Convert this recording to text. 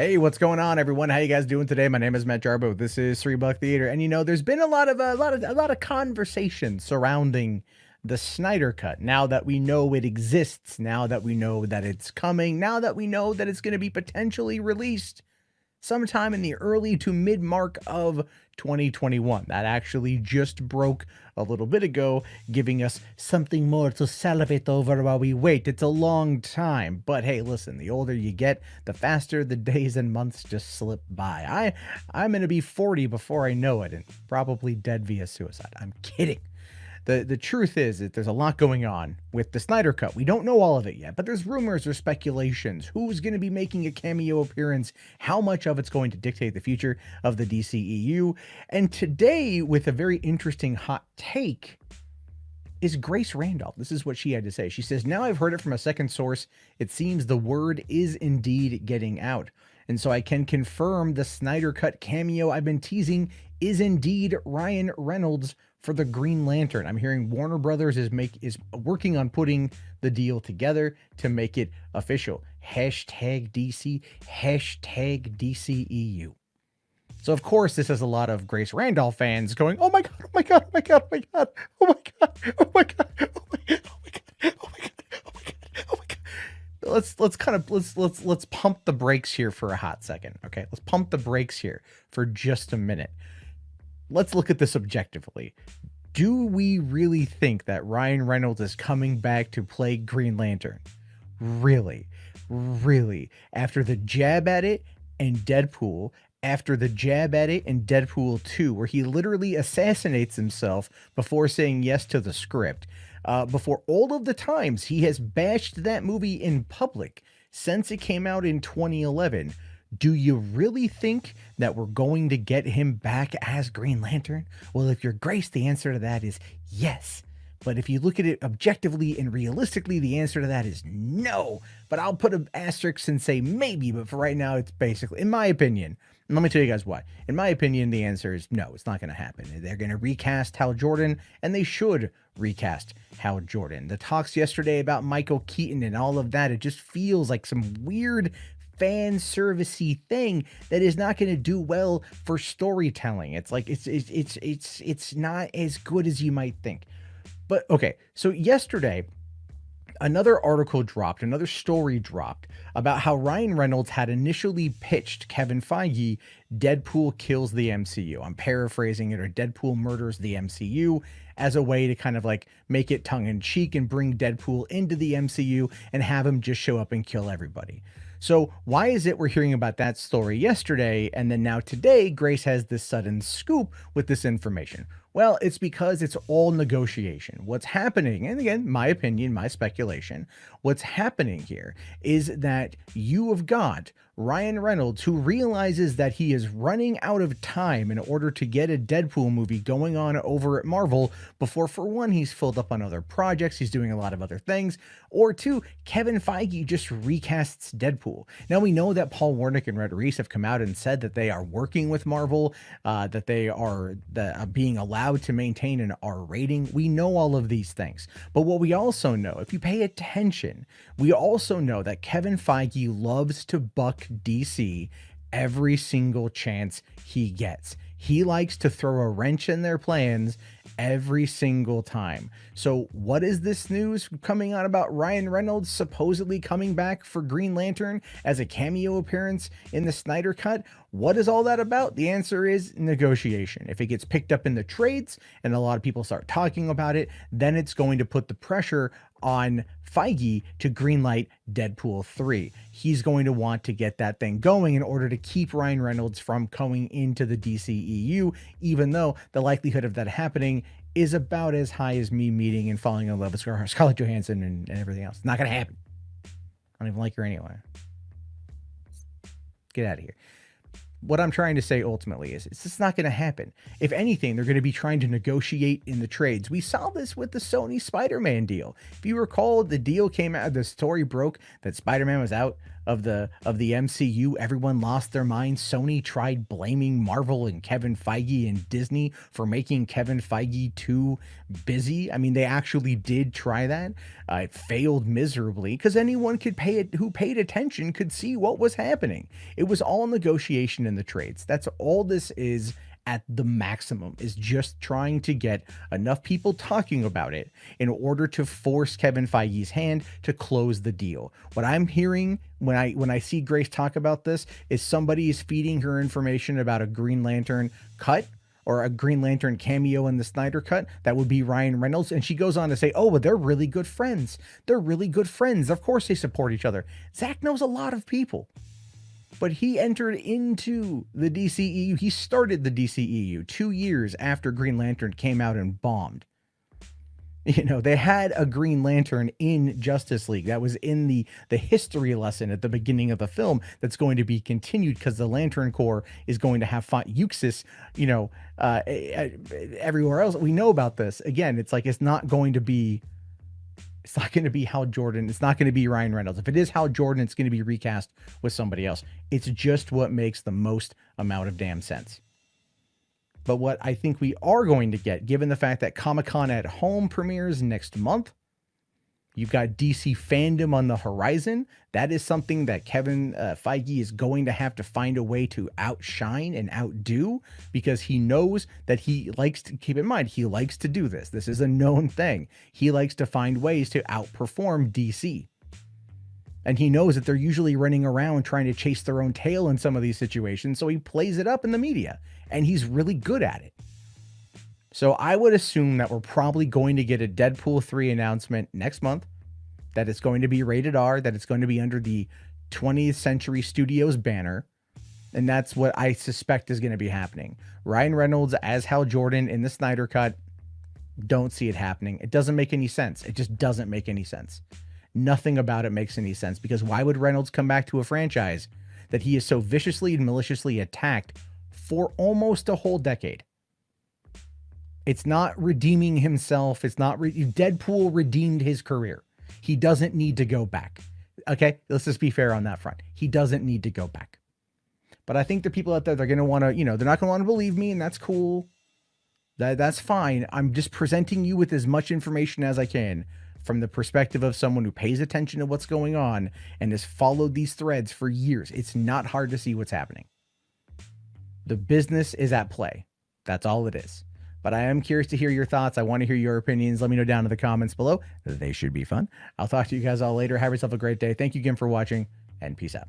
Hey, what's going on, everyone? How you guys doing today? My name is Matt Jarbo. This is $3 Theater, and there's been a lot of conversation surrounding the Snyder Cut. Now that we know it exists, now that we know that it's coming, now that we know that it's going to be potentially released sometime in the early to mid mark of 2021. That actually just broke a little bit ago, giving us something more to salivate over while we wait. It's a long time, but hey, listen, the older you get, the faster the days and months just slip by. I'm going to be 40 before I know it, and probably dead via suicide. I'm kidding. The truth is that there's a lot going on with the Snyder Cut. We don't know all of it yet, but there's rumors or speculations. Who's going to be making a cameo appearance? How much of it's going to dictate the future of the DCEU? And today, with a very interesting hot take, is Grace Randolph. This is what she had to say. She says, "Now I've heard it from a second source. It seems the word is indeed getting out. And so I can confirm the Snyder Cut cameo I've been teasing is indeed Ryan Reynolds for the Green Lantern. I'm hearing Warner Brothers is working on putting the deal together to make it official. Hashtag DC, hashtag DCEU." So of course this has a lot of Grace Randolph fans going, "Oh my god, oh my god, oh my god, oh my god, oh my god, oh my god, oh my god, oh my god, oh my god, oh my god, oh my god." Let's pump the brakes here for a hot second. Okay, let's pump the brakes here for just a minute. Let's look at this objectively. Do we really think that Ryan Reynolds is coming back to play Green Lantern? Really? Really? After the jab at it and Deadpool, after the jab at it in Deadpool 2, where he literally assassinates himself before saying yes to the script, before all of the times he has bashed that movie in public since it came out in 2011, do you really think that we're going to get him back as Green Lantern? Well, if you're Grace, the answer to that is yes. But if you look at it objectively and realistically, the answer to that is no. But I'll put an asterisk and say maybe, but for right now, it's basically, in my opinion, and let me tell you guys why. In my opinion, the answer is no, it's not going to happen. They're going to recast Hal Jordan, and they should recast Hal Jordan. The talks yesterday about Michael Keaton and all of that, it just feels like some weird fan servicey thing that is not going to do well for storytelling. It's like it's not as good as you might think. But okay, so yesterday another article dropped, another story dropped about how Ryan Reynolds had initially pitched Kevin Feige Deadpool kills the MCU. I'm paraphrasing it, or Deadpool murders the MCU, as a way to kind of like make it tongue in cheek and bring Deadpool into the MCU and have him just show up and kill everybody. So why is it we're hearing about that story yesterday, and then now today Grace has this sudden scoop with this information? Well, it's because it's all negotiation. What's happening, and again, my opinion, my speculation, what's happening here is that you have got Ryan Reynolds, who realizes that he is running out of time in order to get a Deadpool movie going on over at Marvel before, for one, he's filled up on other projects, he's doing a lot of other things, or two, Kevin Feige just recasts Deadpool. Now, we know that Paul Wernick and Red Reese have come out and said that they are working with Marvel, that they are being allowed to maintain an R rating. We know all of these things. But what we also know, if you pay attention, we also know that Kevin Feige loves to buck DC every single chance he gets. He likes to throw a wrench in their plans every single time. So what is this news coming out about Ryan Reynolds supposedly coming back for Green Lantern as a cameo appearance in the Snyder Cut? What is all that about? The answer is negotiation. If it gets picked up in the trades and a lot of people start talking about it, then it's going to put the pressure on Feige to greenlight Deadpool 3. He's going to want to get that thing going in order to keep Ryan Reynolds from going into the DCEU, even though the likelihood of that happening is about as high as me meeting and falling in love with Scarlett Johansson and everything else. Not going to happen. I don't even like her anyway. Get out of here. what I'm trying to say ultimately is it's just not going to happen. If anything, they're going to be trying to negotiate in the trades. We saw this with the Sony Spider-Man deal. If you recall, the deal came out, the story broke that Spider-Man was out of the MCU. Everyone lost their minds. Sony tried blaming Marvel and Kevin Feige and Disney for making Kevin Feige too busy. I mean, they actually did try that. It failed miserably because anyone could who paid attention could see what was happening. It was all negotiation in the trades. That's all this is at the maximum, is just trying to get enough people talking about it in order to force Kevin Feige's hand to close the deal. What I'm hearing when I see Grace talk about this is somebody is feeding her information about a Green Lantern cut or a Green Lantern cameo in the Snyder Cut. That would be Ryan Reynolds. And she goes on to say, oh, well, they're really good friends. They're really good friends. Of course they support each other. Zack knows a lot of people. But he entered into the DCEU. He started the DCEU 2 years after Green Lantern came out and bombed. You know, they had a Green Lantern in Justice League. That was in the history lesson at the beginning of the film that's going to be continued because the Lantern Corps is going to have Euxis, you know, everywhere else. We know about this. Again, it's like it's not going to be Hal Jordan. It's not going to be Ryan Reynolds. If it is Hal Jordan, it's going to be recast with somebody else. It's just what makes the most amount of damn sense. But what I think we are going to get, given the fact that Comic-Con at Home premieres next month, you've got DC fandom on the horizon. That is something that Kevin Feige is going to have to find a way to outshine and outdo, because he knows that he likes to, keep in mind, he likes to do this. This is a known thing. He likes to find ways to outperform DC. And he knows that they're usually running around trying to chase their own tail in some of these situations. So he plays it up in the media, and he's really good at it. So I would assume that we're probably going to get a Deadpool 3 announcement next month, that it's going to be rated R, that it's going to be under the 20th Century Studios banner. And that's what I suspect is going to be happening. Ryan Reynolds as Hal Jordan in the Snyder Cut, don't see it happening. It doesn't make any sense. It just doesn't make any sense. Nothing about it makes any sense, because why would Reynolds come back to a franchise that he is so viciously and maliciously attacked for almost a whole decade? It's not redeeming himself. It's not Deadpool redeemed his career. He doesn't need to go back. Okay, let's just be fair on that front. He doesn't need to go back. But I think the people out there, they're going to want to, they're not going to want to believe me, and that's cool. That's fine. I'm just presenting you with as much information as I can from the perspective of someone who pays attention to what's going on and has followed these threads for years. It's not hard to see what's happening. The business is at play. That's all it is. But I am curious to hear your thoughts. I want to hear your opinions. Let me know down in the comments below. They should be fun. I'll talk to you guys all later. Have yourself a great day. Thank you again for watching, and peace out.